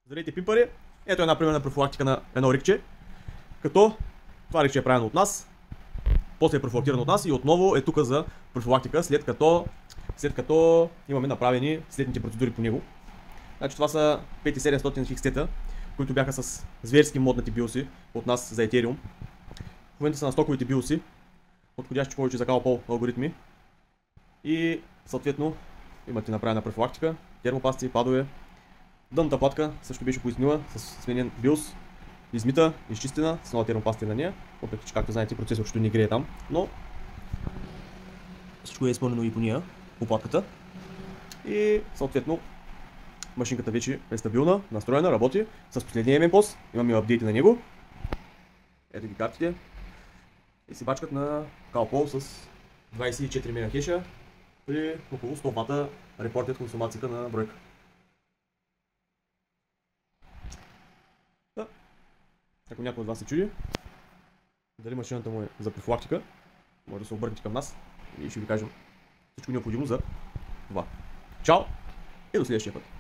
Здравейте, пипари! Ето една примерна профилактика на едно рикче. Като това рикче е правено от нас, после е профилактирано от нас и отново е тук за профилактика, след като имаме направени следните процедури по него. Значи това са 5700 XT-та, които бяха с зверски моднати биоси от нас за Ethereum. В момента са на стоковите биоси, подходящи повече за CowPool алгоритми. И съответно имате направена профилактика, термопасти, падове. Дънната платка също беше пояснила с сменен биос, измита, изчистена, с нова термопаста на нея, въпреки че, както знаете, процесор ще не грее там, но всичко е изпълнено и по нея, по платката. И съответно машинката вече е стабилна, настроена, работи с последния MMPOS, имаме апдейти на него. Ето ги картите. И се бачкат на CowPool с 24 мегахеша при около 100 вата репортед консумацията на бройка. Ако някой от вас се чуди дали машината му е за профилактика, може да се обърнете към нас и ще ви кажем всичко необходимо за това. Чао и до следващия път!